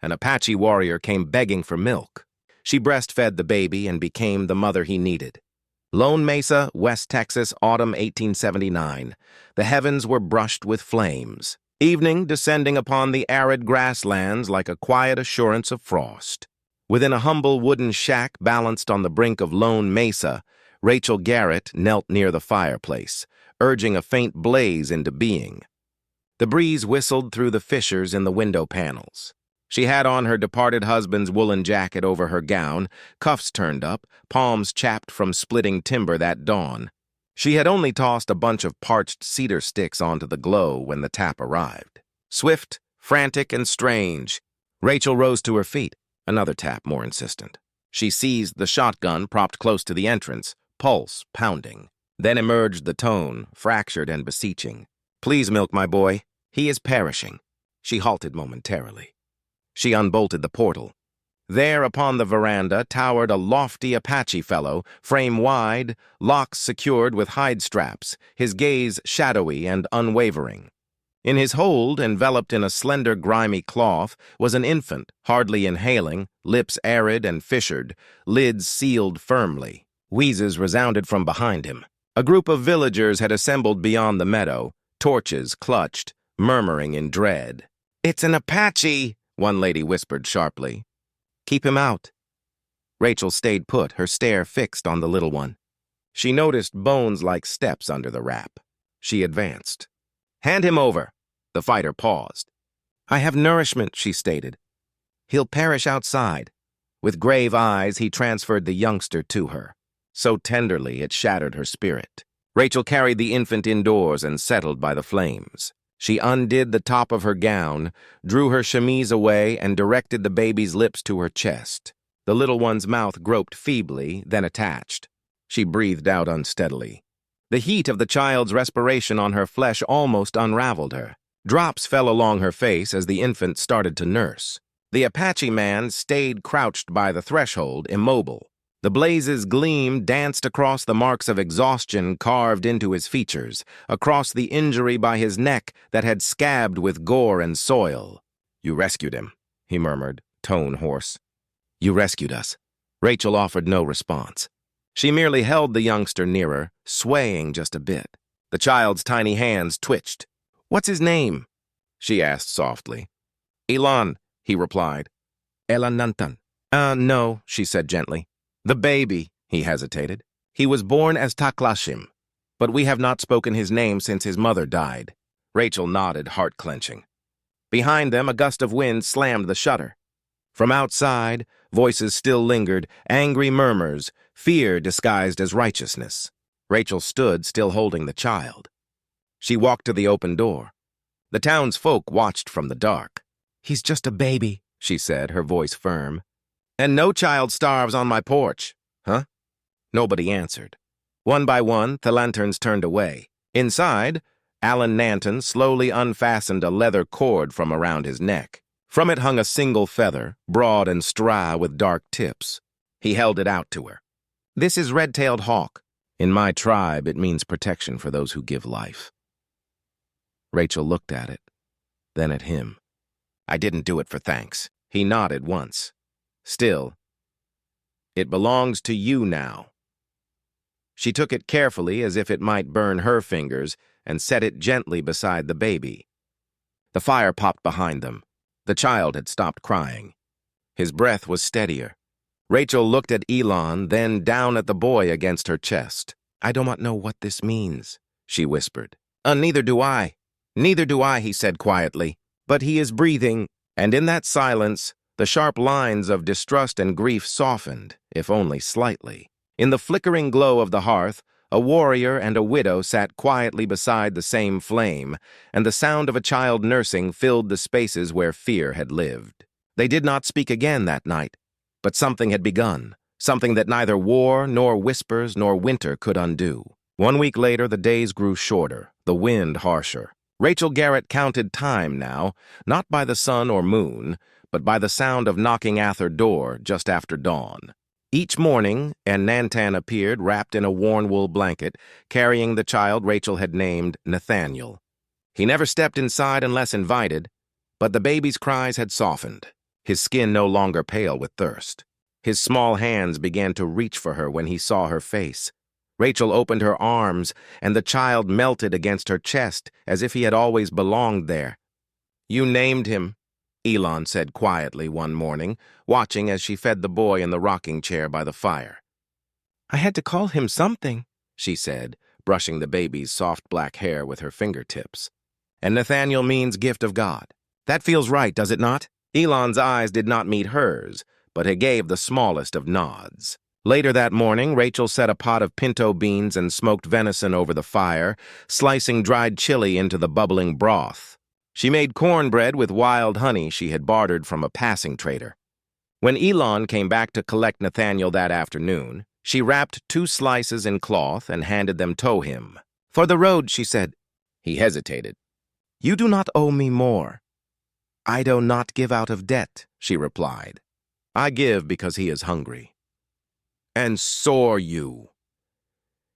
An Apache warrior came begging for milk. She breastfed the baby and became the mother he needed. Lone Mesa, West Texas, autumn 1879. The heavens were brushed with flames. Evening descending upon the arid grasslands like a quiet assurance of frost. Within a humble wooden shack balanced on the brink of Lone Mesa, Rachel Garrett knelt near the fireplace, urging a faint blaze into being. The breeze whistled through the fissures in the window panels. She had on her departed husband's woolen jacket over her gown, cuffs turned up, palms chapped from splitting timber that dawn. She had only tossed a bunch of parched cedar sticks onto the glow when the tap arrived. Swift, frantic, and strange, Rachel rose to her feet, another tap more insistent. She seized the shotgun propped close to the entrance, pulse pounding. Then emerged the tone, fractured and beseeching. "Please, milk my boy. He is perishing." She halted momentarily. She unbolted the portal. There upon the veranda towered a lofty Apache fellow, frame wide, locks secured with hide straps, his gaze shadowy and unwavering. In his hold, enveloped in a slender grimy cloth, was an infant, hardly inhaling, lips arid and fissured, lids sealed firmly. Wheezes resounded from behind him. A group of villagers had assembled beyond the meadow, torches clutched, murmuring in dread. "It's an Apache," one lady whispered sharply. "Keep him out." Rachel stayed put, her stare fixed on the little one. She noticed bones-like steps under the wrap. She advanced. "Hand him over." The fighter paused. "I have nourishment," she stated. "He'll perish outside." With grave eyes, he transferred the youngster to her. So tenderly it shattered her spirit. Rachel carried the infant indoors and settled by the flames. She undid the top of her gown, drew her chemise away, and directed the baby's lips to her chest. The little one's mouth groped feebly, then attached. She breathed out unsteadily. The heat of the child's respiration on her flesh almost unraveled her. Drops fell along her face as the infant started to nurse. The Apache man stayed crouched by the threshold, immobile. The blaze's gleam danced across the marks of exhaustion carved into his features, across the injury by his neck that had scabbed with gore and soil. "You rescued him," he murmured, tone hoarse. "You rescued us." Rachel offered no response. She merely held the youngster nearer, swaying just a bit. The child's tiny hands twitched. "What's his name?" she asked softly. "Elon," he replied. "Elanantan." No," she said gently. "The baby," he hesitated. "He was born as Taklashim, but we have not spoken his name since his mother died." Rachel nodded, heart-clenching. Behind them, a gust of wind slammed the shutter. From outside, voices still lingered, angry murmurs, fear disguised as righteousness. Rachel stood, still holding the child. She walked to the open door. The townsfolk watched from the dark. "He's just a baby," she said, her voice firm. "And no child starves on my porch, huh?" Nobody answered. One by one, the lanterns turned away. Inside, Alan Nanton slowly unfastened a leather cord from around his neck. From it hung a single feather, broad and spry with dark tips. He held it out to her. "This is red-tailed hawk. In my tribe, it means protection for those who give life." Rachel looked at it, then at him. "I didn't do it for thanks." He nodded once. "Still, it belongs to you now." She took it carefully as if it might burn her fingers and set it gently beside the baby. The fire popped behind them. The child had stopped crying. His breath was steadier. Rachel looked at Elon, then down at the boy against her chest. "I do not know what this means," she whispered. Neither do I." "Neither do I," he said quietly. "But he is breathing," and in that silence, the sharp lines of distrust and grief softened, if only slightly. In the flickering glow of the hearth, a warrior and a widow sat quietly beside the same flame, and the sound of a child nursing filled the spaces where fear had lived. They did not speak again that night, but something had begun, something that neither war nor whispers nor winter could undo. 1 week later, the days grew shorter, the wind harsher. Rachel Garrett counted time now, not by the sun or moon, but by the sound of knocking at her door just after dawn. Each morning, and Nantan appeared wrapped in a worn wool blanket, carrying the child Rachel had named Nathaniel. He never stepped inside unless invited, but the baby's cries had softened. his skin no longer pale with thirst. His small hands began to reach for her when he saw her face. Rachel opened her arms, and the child melted against her chest as if he had always belonged there. "You named him," Elon said quietly one morning, watching as she fed the boy in the rocking chair by the fire. "I had to call him something," she said, brushing the baby's soft black hair with her fingertips. "And Nathaniel means gift of God. That feels right, does it not?" Elon's eyes did not meet hers, but he gave the smallest of nods. Later that morning, Rachel set a pot of pinto beans and smoked venison over the fire, slicing dried chili into the bubbling broth. She made cornbread with wild honey she had bartered from a passing trader. When Elon came back to collect Nathaniel that afternoon, she wrapped 2 slices in cloth and handed them to him. "For the road," she said. He hesitated. "You do not owe me more." "I do not give out of debt," she replied. "I give because he is hungry." "And so are you."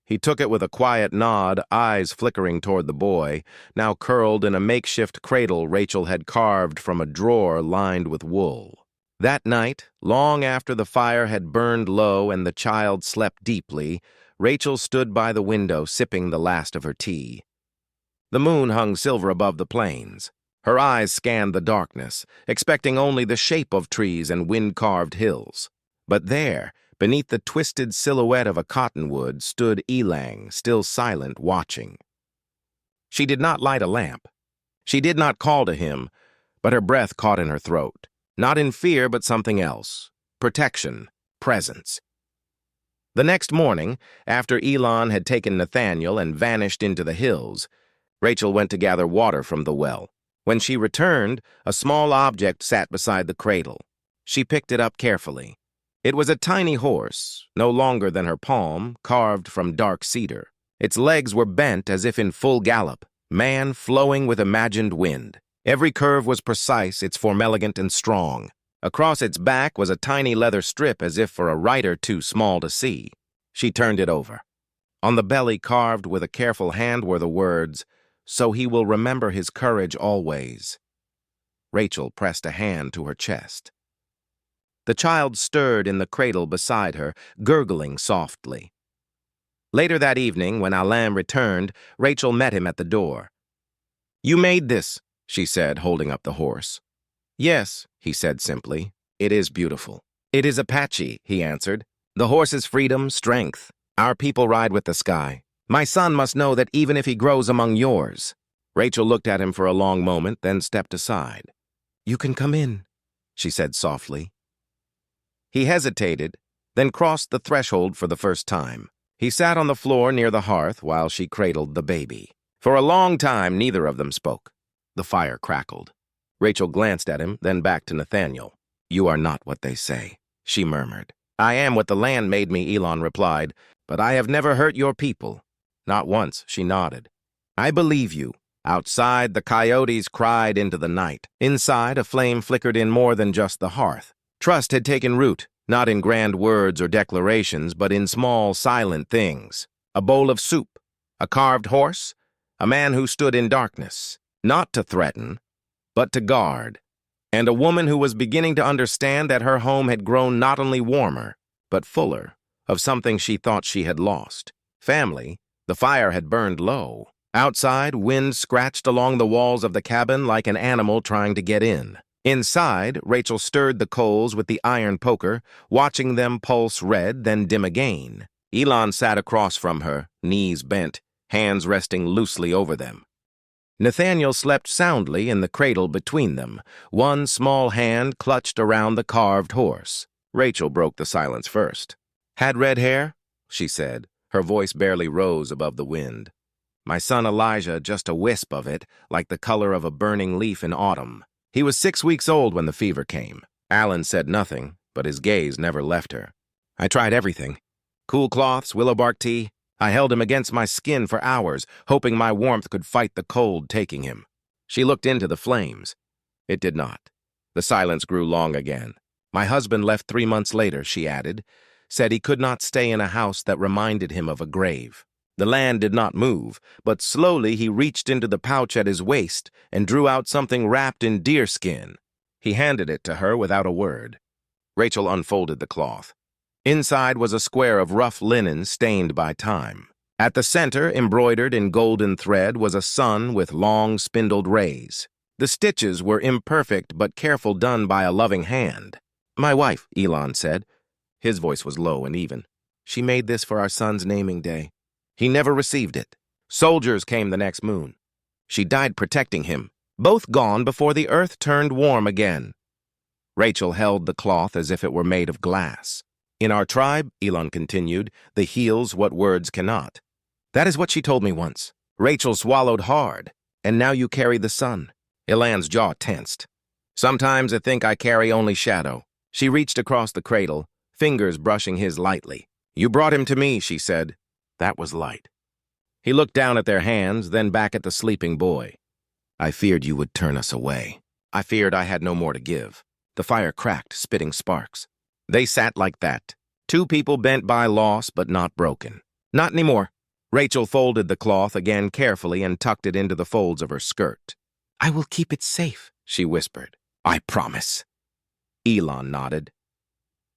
He took it with a quiet nod, eyes flickering toward the boy, now curled in a makeshift cradle Rachel had carved from a drawer lined with wool. That night, long after the fire had burned low and the child slept deeply, Rachel stood by the window sipping the last of her tea. The moon hung silver above the plains. Her eyes scanned the darkness, expecting only the shape of trees and wind-carved hills. But there, beneath the twisted silhouette of a cottonwood, stood Elang, still silent, watching. She did not light a lamp. She did not call to him, but her breath caught in her throat. Not in fear, but something else. Protection. Presence. The next morning, after Elon had taken Nathaniel and vanished into the hills, Rachel went to gather water from the well. When she returned, a small object sat beside the cradle. She picked it up carefully. It was a tiny horse, no longer than her palm, carved from dark cedar. Its legs were bent as if in full gallop, man flowing with imagined wind. Every curve was precise, its form elegant and strong. Across its back was a tiny leather strip as if for a rider too small to see. She turned it over. On the belly, carved with a careful hand, were the words, "So he will remember his courage always." Rachel pressed a hand to her chest. The child stirred in the cradle beside her, gurgling softly. Later that evening, when Alain returned, Rachel met him at the door. "You made this," she said, holding up the horse. "Yes," he said simply. "It is beautiful." "It is Apache," he answered. "The horse's freedom, strength. Our people ride with the sky. My son must know that even if he grows among yours." Rachel looked at him for a long moment, then stepped aside. "You can come in," she said softly. He hesitated, then crossed the threshold for the first time. He sat on the floor near the hearth while she cradled the baby. For a long time, neither of them spoke. The fire crackled. Rachel glanced at him, then back to Nathaniel. "You are not what they say," she murmured. "I am what the land made me," Elon replied, "but I have never hurt your people." "Not once," she nodded. "I believe you." Outside, the coyotes cried into the night. Inside, a flame flickered in more than just the hearth. Trust had taken root, not in grand words or declarations, but in small, silent things. A bowl of soup, a carved horse, a man who stood in darkness, not to threaten, but to guard, and a woman who was beginning to understand that her home had grown not only warmer, but fuller of something she thought she had lost. Family. The fire had burned low. Outside, wind scratched along the walls of the cabin like an animal trying to get in. Inside, Rachel stirred the coals with the iron poker, watching them pulse red, then dim again. Elon sat across from her, knees bent, hands resting loosely over them. Nathaniel slept soundly in the cradle between them, one small hand clutched around the carved horse. Rachel broke the silence first. "Had red hair?" she said. Her voice barely rose above the wind. "My son Elijah, just a wisp of it, like the color of a burning leaf in autumn. He was 6 weeks old when the fever came." Alan said nothing, but his gaze never left her. "I tried everything. Cool cloths, willow bark tea. I held him against my skin for hours, hoping my warmth could fight the cold taking him." She looked into the flames. It did not. The silence grew long again. "My husband left 3 months later," she added, "said he could not stay in a house that reminded him of a grave." The land did not move, but slowly he reached into the pouch at his waist and drew out something wrapped in deerskin. He handed it to her without a word. Rachel unfolded the cloth. Inside was a square of rough linen stained by time. At the center, embroidered in golden thread, was a sun with long, spindled rays. The stitches were imperfect but careful, done by a loving hand. "My wife," Elon said. His voice was low and even. "She made this for our son's naming day. He never received it. Soldiers came the next moon. She died protecting him, both gone before the earth turned warm again." Rachel held the cloth as if it were made of glass. "In our tribe," Elon continued, "the heals what words cannot. That is what she told me once." Rachel swallowed hard. "And now you carry the sun." Elon's jaw tensed. "Sometimes I think I carry only shadow." She reached across the cradle, fingers brushing his lightly. "You brought him to me," she said. That was light. He looked down at their hands, then back at the sleeping boy. "I feared you would turn us away. I feared I had no more to give." The fire cracked, spitting sparks. They sat like that, two people bent by loss but not broken. "Not anymore." Rachel folded the cloth again carefully and tucked it into the folds of her skirt. "I will keep it safe," she whispered. "I promise." Elon nodded.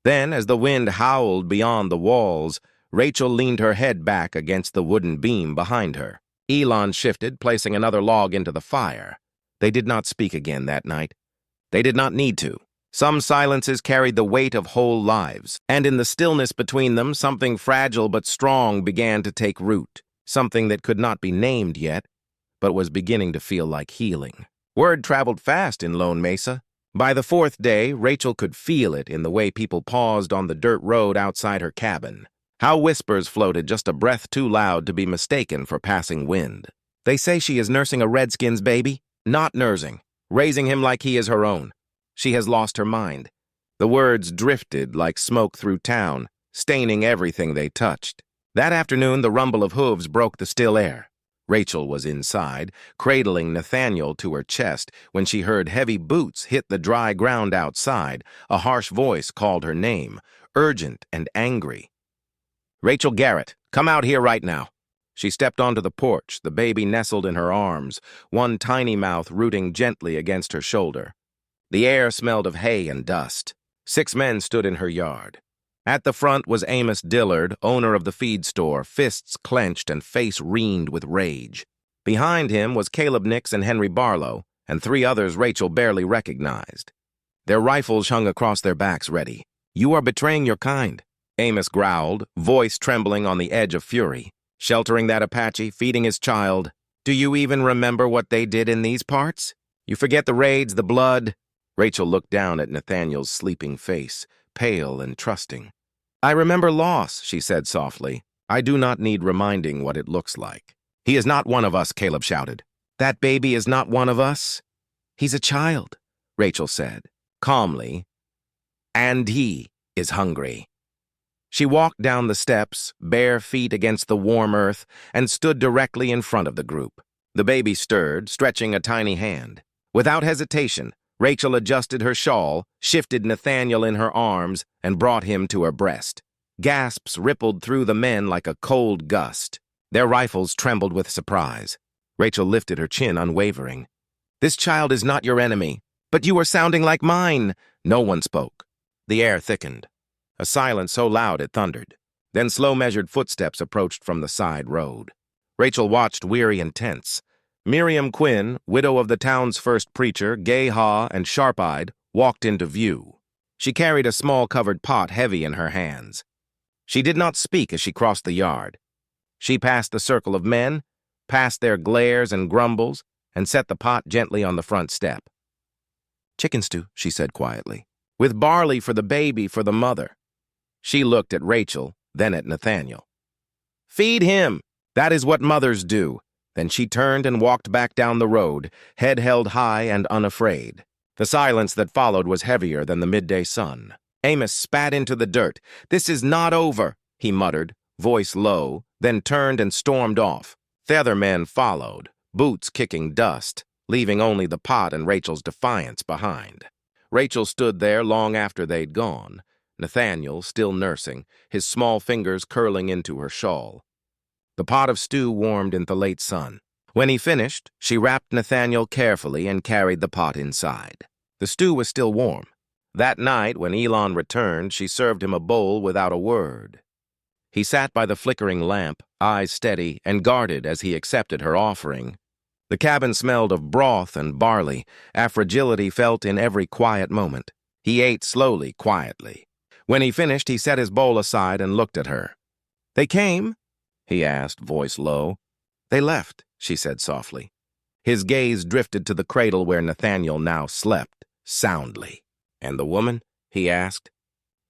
Then, as the wind howled beyond the walls, Rachel leaned her head back against the wooden beam behind her. Elon shifted, placing another log into the fire. They did not speak again that night. They did not need to. Some silences carried the weight of whole lives, and in the stillness between them, something fragile but strong began to take root, something that could not be named yet, but was beginning to feel like healing. Word traveled fast in Lone Mesa. By the fourth day, Rachel could feel it in the way people paused on the dirt road outside her cabin. How whispers floated just a breath too loud to be mistaken for passing wind. "They say she is nursing a Redskins baby." "Not nursing, raising him like he is her own. She has lost her mind." The words drifted like smoke through town, staining everything they touched. That afternoon, the rumble of hooves broke the still air. Rachel was inside, cradling Nathaniel to her chest, when she heard heavy boots hit the dry ground outside. A harsh voice called her name, urgent and angry. "Rachel Garrett, come out here right now." She stepped onto the porch, the baby nestled in her arms, one tiny mouth rooting gently against her shoulder. The air smelled of hay and dust. 6 men stood in her yard. At the front was Amos Dillard, owner of the feed store, fists clenched and face reamed with rage. Behind him was Caleb Nix and Henry Barlow, and 3 others Rachel barely recognized. Their rifles hung across their backs ready. "You are betraying your kind," Amos growled, voice trembling on the edge of fury. "Sheltering that Apache, feeding his child. Do you even remember what they did in these parts? You forget the raids, the blood." Rachel looked down at Nathaniel's sleeping face, pale and trusting. "I remember loss," she said softly. "I do not need reminding what it looks like." "He is not one of us," Caleb shouted. "That baby is not one of us." "He's a child," Rachel said, calmly. "And he is hungry." She walked down the steps, bare feet against the warm earth, and stood directly in front of the group. The baby stirred, stretching a tiny hand. Without hesitation, Rachel adjusted her shawl, shifted Nathaniel in her arms, and brought him to her breast. Gasps rippled through the men like a cold gust. Their rifles trembled with surprise. Rachel lifted her chin, unwavering. "This child is not your enemy." "But you are sounding like mine." No one spoke. The air thickened. A silence so loud it thundered. Then slow measured footsteps approached from the side road. Rachel watched, weary and tense. Miriam Quinn, widow of the town's first preacher, gay-haw and sharp-eyed, walked into view. She carried a small covered pot heavy in her hands. She did not speak as she crossed the yard. She passed the circle of men, past their glares and grumbles, and set the pot gently on the front step. "Chicken stew," she said quietly. "With barley for the baby, for the mother." She looked at Rachel, then at Nathaniel. "Feed him. That is what mothers do." Then she turned and walked back down the road, head held high and unafraid. The silence that followed was heavier than the midday sun. Amos spat into the dirt. "This is not over," he muttered, voice low, then turned and stormed off. The other men followed, boots kicking dust, leaving only the pot and Rachel's defiance behind. Rachel stood there long after they'd gone, Nathaniel still nursing, his small fingers curling into her shawl. The pot of stew warmed in the late sun. When he finished, she wrapped Nathaniel carefully and carried the pot inside. The The stew was still warm. That night, when Elon returned, she served him a bowl without a word. He sat by the flickering lamp, eyes steady and guarded as he accepted her offering. The cabin smelled of broth and barley, a fragility felt in every quiet moment. He ate slowly, quietly. When he finished, he set his bowl aside and looked at her. "They came?" he asked, voice low. "They left," she said softly. His gaze drifted to the cradle where Nathaniel now slept, soundly. "And the woman?" he asked.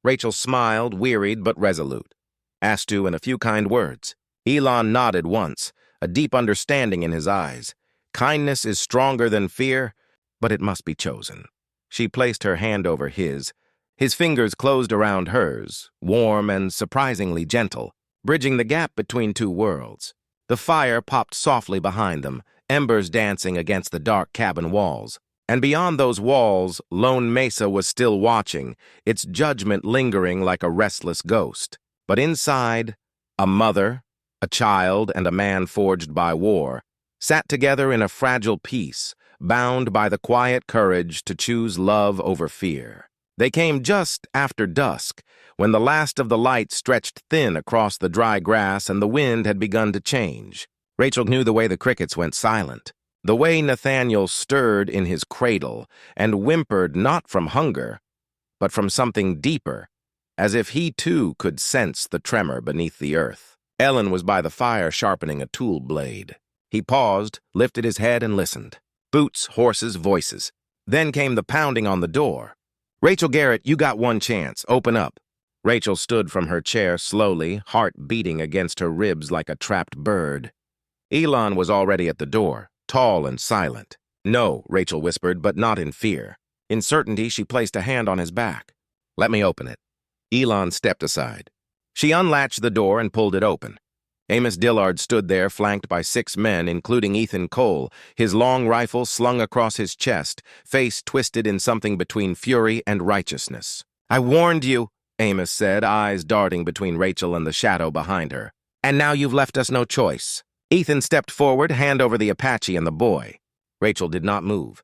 Rachel smiled, wearied but resolute. Astu in a few kind words. Elon nodded once, a deep understanding in his eyes. Kindness is stronger than fear, but it must be chosen. She placed her hand over his. His fingers closed around hers, warm and surprisingly gentle, bridging the gap between two worlds. The fire popped softly behind them, embers dancing against the dark cabin walls. And beyond those walls, Lone Mesa was still watching, its judgment lingering like a restless ghost. But inside, a mother, a child, and a man forged by war sat together in a fragile peace, bound by the quiet courage to choose love over fear. They came just after dusk, when the last of the light stretched thin across the dry grass and the wind had begun to change. Rachel knew the way the crickets went silent, the way Nathaniel stirred in his cradle and whimpered not from hunger, but from something deeper, as if he too could sense the tremor beneath the earth. Ellen was by the fire sharpening a tool blade. He paused, lifted his head, and listened. Boots, horses, voices. Then came the pounding on the door. "Rachel Garrett, you got one chance. Open up." Rachel stood from her chair slowly, heart beating against her ribs like a trapped bird. Elon was already at the door, tall and silent. "No," Rachel whispered, but not in fear. In certainty, she placed a hand on his back. "Let me open it." Elon stepped aside. She unlatched the door and pulled it open. Amos Dillard stood there, flanked by 6 men, including Ethan Cole, his long rifle slung across his chest, face twisted in something between fury and righteousness. "I warned you," Amos said, eyes darting between Rachel and the shadow behind her. "And now you've left us no choice." Ethan stepped forward, hand over the Apache and the boy. Rachel did not move.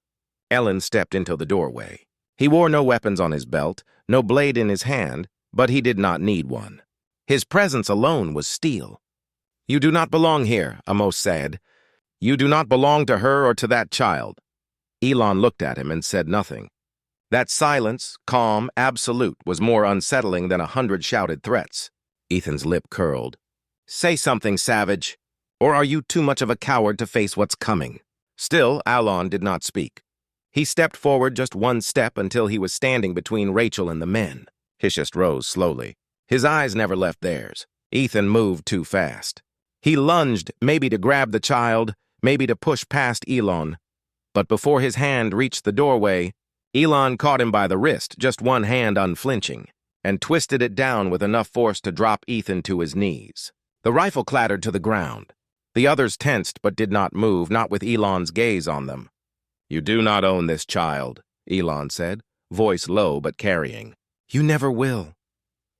Ellen stepped into the doorway. He wore no weapons on his belt, no blade in his hand, but he did not need one. His presence alone was steel. "You do not belong here," Amos said. "You do not belong to her or to that child." Elon looked at him and said nothing. That silence, calm, absolute, was more unsettling than 100 shouted threats. Ethan's lip curled. "Say something, savage. Or are you too much of a coward to face what's coming?" Still, Alon did not speak. He stepped forward just one step until he was standing between Rachel and the men. Hishist rose slowly. His eyes never left theirs. Ethan moved too fast. He lunged, maybe to grab the child, maybe to push past Elon. But before his hand reached the doorway, Elon caught him by the wrist, just one hand unflinching, and twisted it down with enough force to drop Ethan to his knees. The rifle clattered to the ground. The others tensed but did not move, not with Elon's gaze on them. "You do not own this child," Elon said, voice low but carrying. "You never will."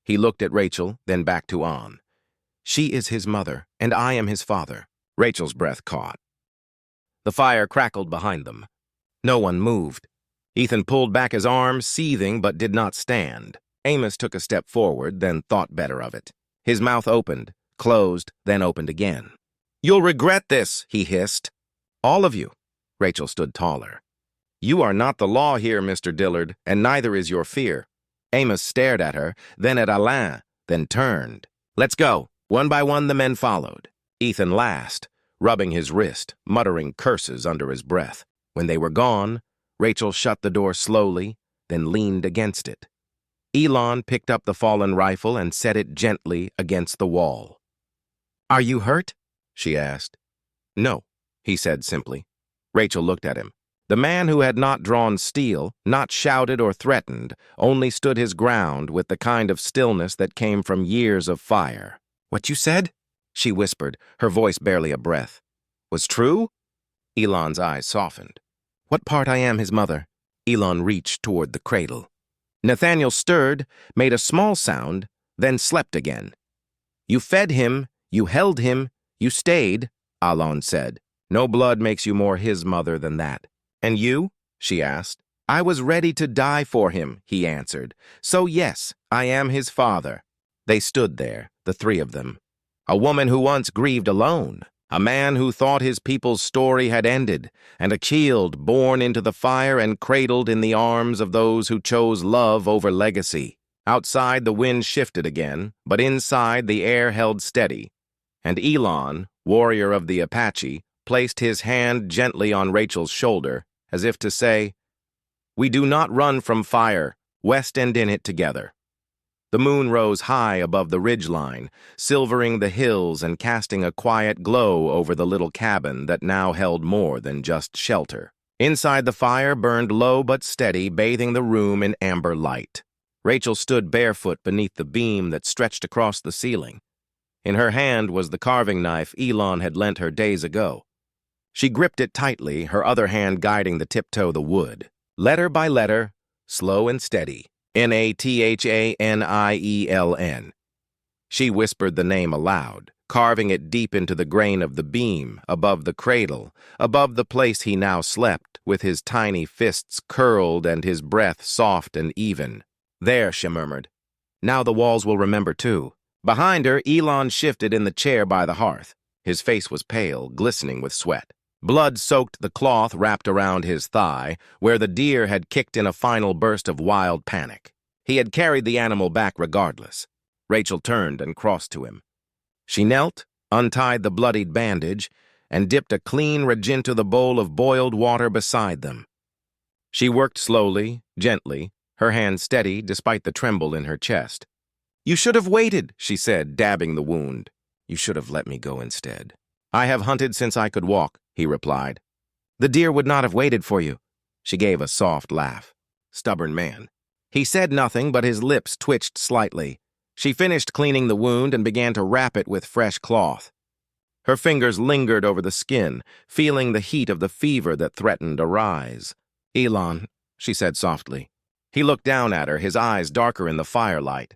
He looked at Rachel, then back to On. "She is his mother, and I am his father." Rachel's breath caught. The fire crackled behind them. No one moved. Ethan pulled back his arm, seething, but did not stand. Amos took a step forward, then thought better of it. His mouth opened, closed, then opened again. "You'll regret this," he hissed. "All of you." Rachel stood taller. "You are not the law here, Mr. Dillard, and neither is your fear." Amos stared at her, then at Alain, then turned. "Let's go." One by one, the men followed. Ethan last, rubbing his wrist, muttering curses under his breath. When they were gone, Rachel shut the door slowly, then leaned against it. Elon picked up the fallen rifle and set it gently against the wall. "Are you hurt?" she asked. "No," he said simply. Rachel looked at him. The man who had not drawn steel, not shouted or threatened, only stood his ground with the kind of stillness that came from years of fire. "What you said?" she whispered, her voice barely a breath. "Was true?" Elon's eyes softened. "What part I am his mother?" Elon reached toward the cradle. Nathaniel stirred, made a small sound, then slept again. "You fed him, you held him, you stayed," Alon said. "No blood makes you more his mother than that." "And you?" she asked. I was ready to die for him, he answered. So yes, I am his father. They stood there, the three of them. A woman who once grieved alone, a man who thought his people's story had ended, and a child born into the fire and cradled in the arms of those who chose love over legacy. Outside, the wind shifted again, but inside, the air held steady. And Elon, warrior of the Apache, placed his hand gently on Rachel's shoulder, as if to say, "We do not run from fire, west and in it together." The moon rose high above the ridgeline, silvering the hills and casting a quiet glow over the little cabin that now held more than just shelter. Inside, the fire burned low but steady, bathing the room in amber light. Rachel stood barefoot beneath the beam that stretched across the ceiling. In her hand was the carving knife Elon had lent her days ago. She gripped it tightly, her other hand guiding the tiptoe the wood. Letter by letter, slow and steady. Nathan. She whispered the name aloud, carving it deep into the grain of the beam, above the cradle, above the place he now slept, with his tiny fists curled and his breath soft and even. There, she murmured. Now the walls will remember too. Behind her, Elon shifted in the chair by the hearth. His face was pale, glistening with sweat. Blood soaked the cloth wrapped around his thigh, where the deer had kicked in a final burst of wild panic. He had carried the animal back regardless. Rachel turned and crossed to him. She knelt, untied the bloodied bandage, and dipped a clean ridge into the bowl of boiled water beside them. She worked slowly, gently, her hand steady despite the tremble in her chest. "You should have waited," she said, dabbing the wound. "You should have let me go instead." "I have hunted since I could walk," he replied. "The deer would not have waited for you." She gave a soft laugh. Stubborn man. He said nothing, but his lips twitched slightly. She finished cleaning the wound and began to wrap it with fresh cloth. Her fingers lingered over the skin, feeling the heat of the fever that threatened to rise. "Elon," she said softly. He looked down at her, his eyes darker in the firelight.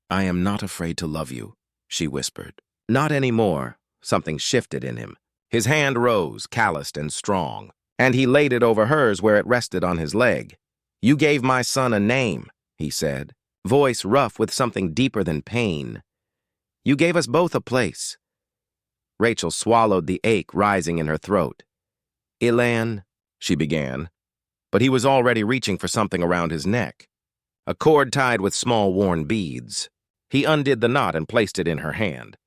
"I am not afraid to love you," she whispered. "Not anymore." Something shifted in him. His hand rose, calloused and strong, and he laid it over hers where it rested on his leg. "You gave my son a name," he said, voice rough with something deeper than pain. "You gave us both a place." Rachel swallowed the ache rising in her throat. "Elan," she began, but he was already reaching for something around his neck. A cord tied with small worn beads. He undid the knot and placed it in her hand.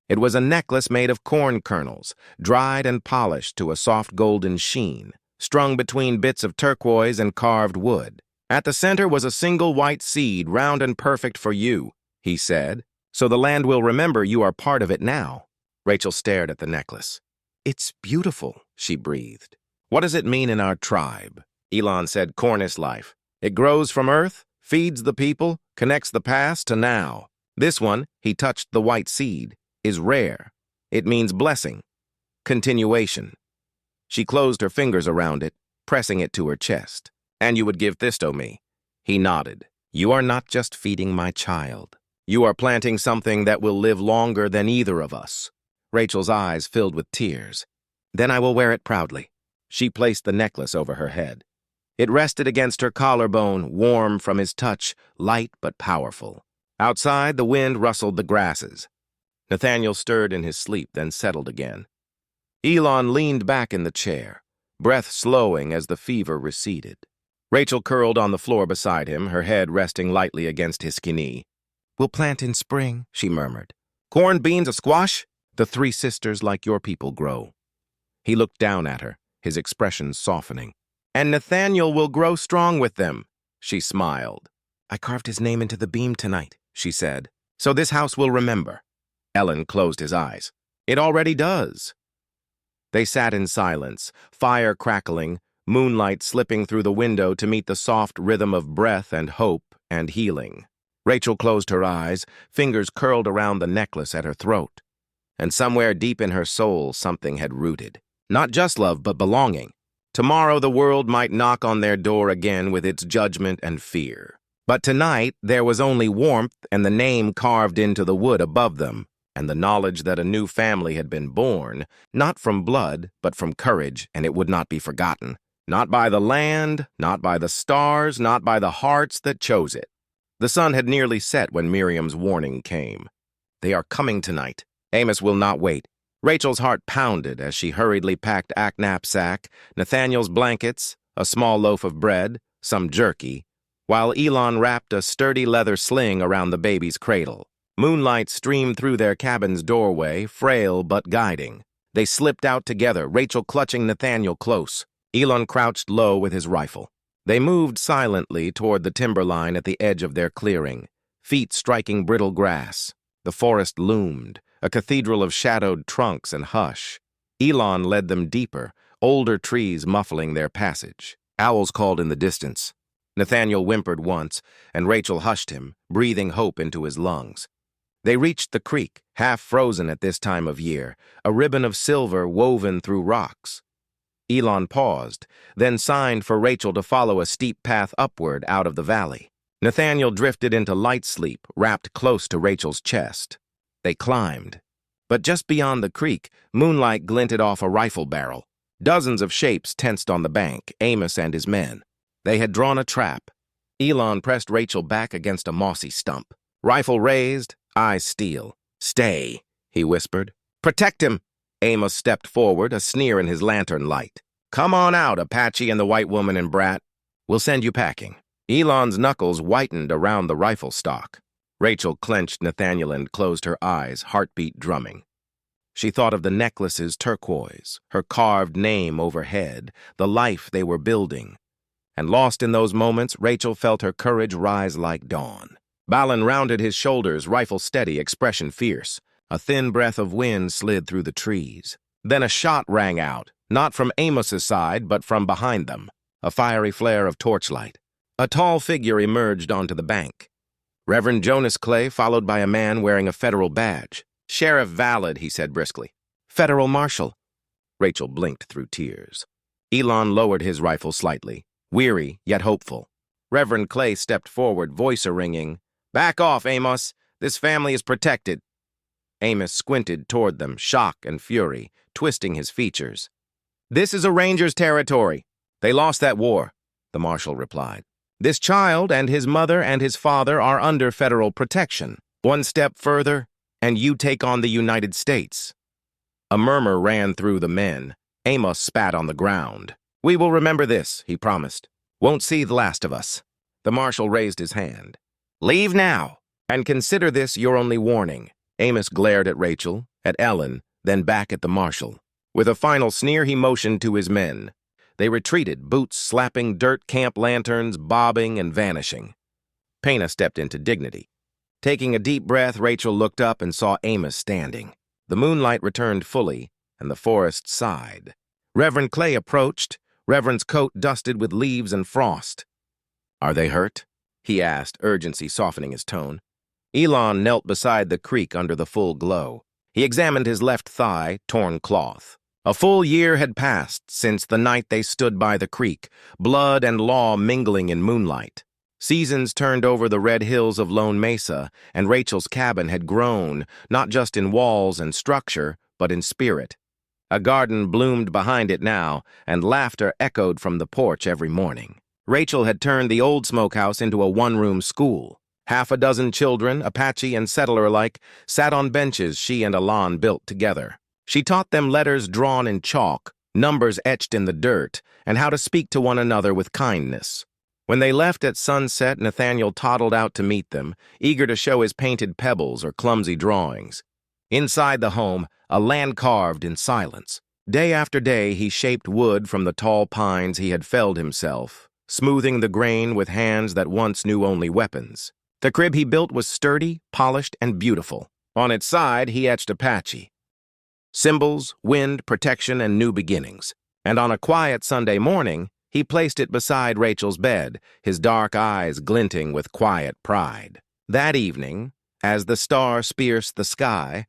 It was a necklace made of corn kernels, dried and polished to a soft golden sheen, strung between bits of turquoise and carved wood. At the center was a single white seed, round and perfect for you, he said, "so the land will remember you are part of it now." Rachel stared at the necklace. "It's beautiful," she breathed. "What does it mean in our tribe?" Elon said, "Cornish life. It grows from earth, feeds the people, connects the past to now. This one," he touched the white seed, "is rare. It means blessing, continuation." She closed her fingers around it, pressing it to her chest. "And you would give this to me?" He nodded. "You are not just feeding my child. You are planting something that will live longer than either of us." Rachel's eyes filled with tears. "Then I will wear it proudly." She placed the necklace over her head. It rested against her collarbone, warm from his touch, light but powerful. Outside, the wind rustled the grasses. Nathaniel stirred in his sleep, then settled again. Elon leaned back in the chair, breath slowing as the fever receded. Rachel curled on the floor beside him, her head resting lightly against his knee. "We'll plant in spring," she murmured. "Corn, beans, a squash? The three sisters like your people grow." He looked down at her, his expression softening. "And Nathaniel will grow strong with them," she smiled. "I carved his name into the beam tonight," she said, "so this house will remember." Ellen closed his eyes. "It already does." They sat in silence, fire crackling, moonlight slipping through the window to meet the soft rhythm of breath and hope and healing. Rachel closed her eyes, fingers curled around the necklace at her throat. And somewhere deep in her soul, something had rooted. Not just love, but belonging. Tomorrow the world might knock on their door again with its judgment and fear. But tonight there was only warmth and the name carved into the wood above them, and the knowledge that a new family had been born, not from blood, but from courage, and it would not be forgotten. Not by the land, not by the stars, not by the hearts that chose it. The sun had nearly set when Miriam's warning came. They are coming tonight. Amos will not wait. Rachel's heart pounded as she hurriedly packed a knapsack, Nathaniel's blankets, a small loaf of bread, some jerky, while Elon wrapped a sturdy leather sling around the baby's cradle. Moonlight streamed through their cabin's doorway, frail but guiding. They slipped out together, Rachel clutching Nathaniel close. Elon crouched low with his rifle. They moved silently toward the timberline at the edge of their clearing, feet striking brittle grass. The forest loomed, a cathedral of shadowed trunks and hush. Elon led them deeper, older trees muffling their passage. Owls called in the distance. Nathaniel whimpered once, and Rachel hushed him, breathing hope into his lungs. They reached the creek, half frozen at this time of year, a ribbon of silver woven through rocks. Elon paused, then signed for Rachel to follow a steep path upward out of the valley. Nathaniel drifted into light sleep, wrapped close to Rachel's chest. They climbed. But just beyond the creek, moonlight glinted off a rifle barrel. Dozens of shapes tensed on the bank, Amos and his men. They had drawn a trap. Elon pressed Rachel back against a mossy stump. Rifle raised, eyes steel. "Stay," he whispered. "Protect him." Amos stepped forward, a sneer in his lantern light. "Come on out, Apache and the white woman and brat. We'll send you packing." Elon's knuckles whitened around the rifle stock. Rachel clenched Nathaniel and closed her eyes, heartbeat drumming. She thought of the necklace's turquoise, her carved name overhead, the life they were building. And lost in those moments, Rachel felt her courage rise like dawn. Balin rounded his shoulders, rifle steady, expression fierce. A thin breath of wind slid through the trees. Then a shot rang out, not from Amos's side, but from behind them. A fiery flare of torchlight. A tall figure emerged onto the bank. Reverend Jonas Clay, followed by a man wearing a federal badge. "Sheriff Valid," he said briskly. "Federal Marshal." Rachel blinked through tears. Elon lowered his rifle slightly, weary yet hopeful. Reverend Clay stepped forward, voice ringing. "Back off, Amos. This family is protected." Amos squinted toward them, shock and fury, twisting his features. "This is a Ranger's territory. They lost that war," the marshal replied. "This child and his mother and his father are under federal protection. One step further, and you take on the United States." A murmur ran through the men. Amos spat on the ground. "We will remember this," he promised. "Won't see the last of us." The marshal raised his hand. "Leave now, and consider this your only warning." Amos glared at Rachel, at Ellen, then back at the marshal. With a final sneer, he motioned to his men. They retreated, boots slapping dirt camp lanterns, bobbing and vanishing. Pena stepped into dignity. Taking a deep breath, Rachel looked up and saw Amos standing. The moonlight returned fully, and the forest sighed. Reverend Clay approached, Reverend's coat dusted with leaves and frost. "Are they hurt?" he asked, urgency softening his tone. Elon knelt beside the creek under the full glow. He examined his left thigh, torn cloth. A full year had passed since the night they stood by the creek, blood and law mingling in moonlight. Seasons turned over the red hills of Lone Mesa, and Rachel's cabin had grown, not just in walls and structure, but in spirit. A garden bloomed behind it now, and laughter echoed from the porch every morning. Rachel had turned the old smokehouse into a one-room school. Half a dozen children, Apache and settler alike, sat on benches she and Alon built together. She taught them letters drawn in chalk, numbers etched in the dirt, and how to speak to one another with kindness. When they left at sunset, Nathaniel toddled out to meet them, eager to show his painted pebbles or clumsy drawings. Inside the home, a land carved in silence. Day after day, he shaped wood from the tall pines he had felled himself, smoothing the grain with hands that once knew only weapons. The crib he built was sturdy, polished, and beautiful. On its side, he etched Apache. Symbols, wind, protection, and new beginnings. And on a quiet Sunday morning, he placed it beside Rachel's bed, his dark eyes glinting with quiet pride. That evening, as the stars pierced the sky,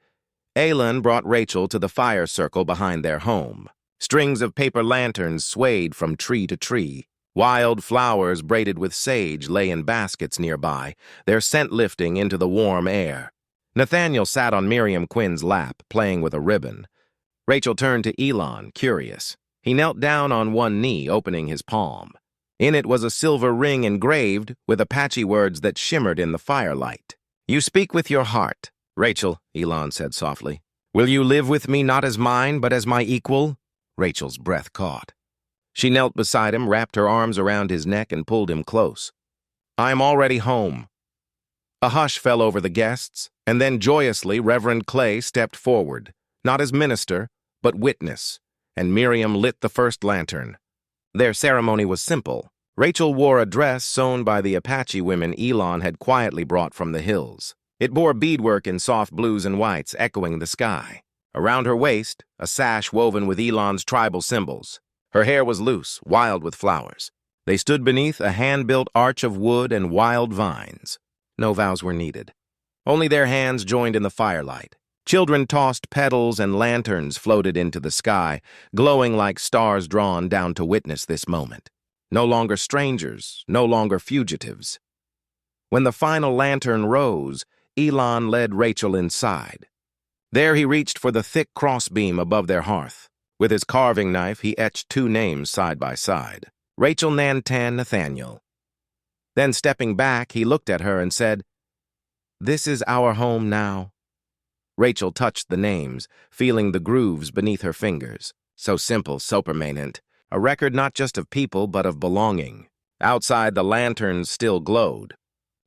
Alan brought Rachel to the fire circle behind their home. Strings of paper lanterns swayed from tree to tree. Wild flowers braided with sage lay in baskets nearby, their scent lifting into the warm air. Nathaniel sat on Miriam Quinn's lap, playing with a ribbon. Rachel turned to Elon, curious. He knelt down on one knee, opening his palm. In it was a silver ring engraved with Apache words that shimmered in the firelight. "You speak with your heart, Rachel," Elon said softly. "Will you live with me not as mine, but as my equal?" Rachel's breath caught. She knelt beside him, wrapped her arms around his neck, and pulled him close. "I am already home." A hush fell over the guests, and then joyously Reverend Clay stepped forward, not as minister, but witness, and Miriam lit the first lantern. Their ceremony was simple. Rachel wore a dress sewn by the Apache women Elon had quietly brought from the hills. It bore beadwork in soft blues and whites, echoing the sky. Around her waist, a sash woven with Elon's tribal symbols. Her hair was loose, wild with flowers. They stood beneath a hand-built arch of wood and wild vines. No vows were needed. Only their hands joined in the firelight. Children tossed petals and lanterns floated into the sky, glowing like stars drawn down to witness this moment. No longer strangers, no longer fugitives. When the final lantern rose, Elon led Rachel inside. There he reached for the thick crossbeam above their hearth. With his carving knife, he etched two names side by side, Rachel Nantan Nathaniel. Then stepping back, he looked at her and said, "This is our home now." Rachel touched the names, feeling the grooves beneath her fingers. So simple, so permanent. A record not just of people, but of belonging. Outside, the lanterns still glowed.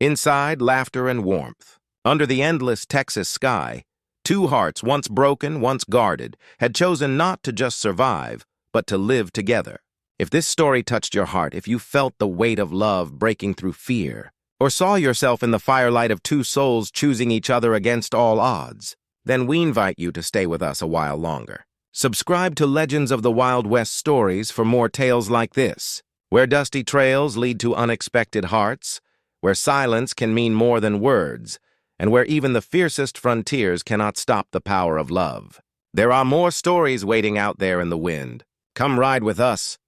Inside, laughter and warmth. Under the endless Texas sky, two hearts, once broken, once guarded, had chosen not to just survive, but to live together. If this story touched your heart, if you felt the weight of love breaking through fear, or saw yourself in the firelight of two souls choosing each other against all odds, then we invite you to stay with us a while longer. Subscribe to Legends of the Wild West Stories for more tales like this, where dusty trails lead to unexpected hearts, where silence can mean more than words, and where even the fiercest frontiers cannot stop the power of love. There are more stories waiting out there in the wind. Come ride with us.